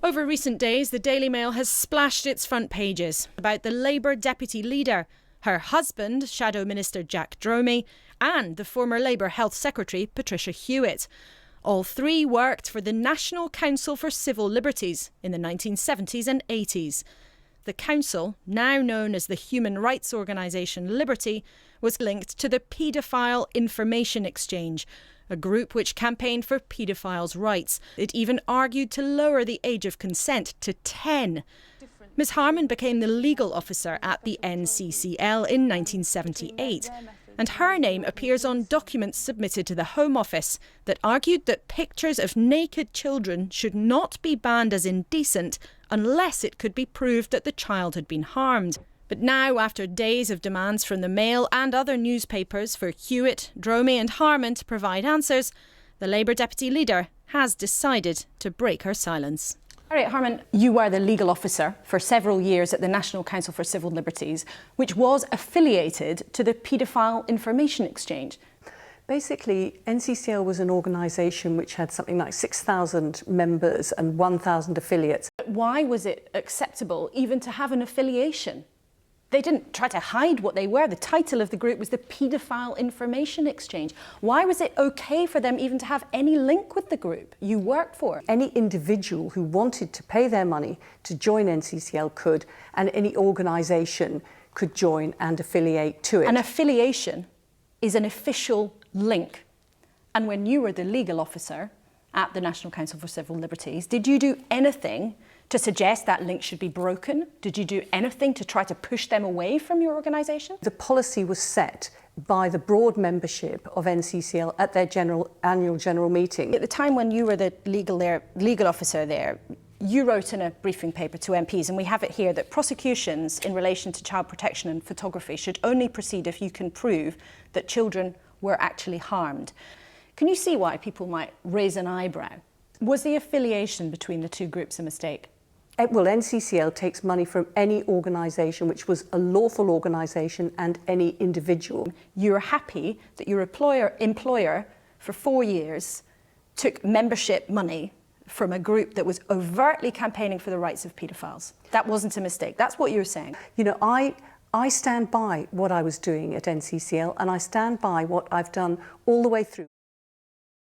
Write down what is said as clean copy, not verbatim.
Over recent days, the Daily Mail has splashed its front pages about the Labour deputy leader, her husband, Shadow Minister Jack Dromey, and the former Labour Health Secretary Patricia Hewitt. All three worked for the National Council for Civil Liberties in the 1970s and 80s. The council, now known as the human rights organisation Liberty, was linked to the Paedophile Information Exchange, a group which campaigned for paedophiles' rights. It even argued to lower the age of consent to 10. Ms Harman became the legal officer at the NCCL in 1978, and her name appears on documents submitted to the Home Office that argued that pictures of naked children should not be banned as indecent unless it could be proved that the child had been harmed. But now, after days of demands from the Mail and other newspapers for Hewitt, Dromey and Harman to provide answers, the Labour deputy leader has decided to break her silence. Harriet Harman, you were the legal officer for several years at the National Council for Civil Liberties, which was affiliated to the Paedophile Information Exchange. Basically, NCCL was an organisation which had something like 6,000 members and 1,000 affiliates. Why was it acceptable even to have an affiliation? They didn't try to hide what they were. The title of the group was the Paedophile Information Exchange. Why was it okay for them even to have any link with the group you worked for? Any individual who wanted to pay their money to join NCCL could, and any organisation could join and affiliate to it. An affiliation is an official link. And when you were the legal officer at the National Council for Civil Liberties, did you do anything to suggest that link should be broken? Did you do anything to try to push them away from your organisation? The policy was set by the broad membership of NCCL at their annual general meeting. At the time when you were the legal officer there, you wrote in a briefing paper to MPs, and we have it here, that prosecutions in relation to child protection and photography should only proceed if you can prove that children were actually harmed. Can you see why people might raise an eyebrow? Was the affiliation between the two groups a mistake? Well, NCCL takes money from any organisation which was a lawful organisation and any individual. You're happy that your employer for 4 years took membership money from a group that was overtly campaigning for the rights of paedophiles. That wasn't a mistake. That's what you're saying. You know, I stand by what I was doing at NCCL, and I stand by what I've done all the way through.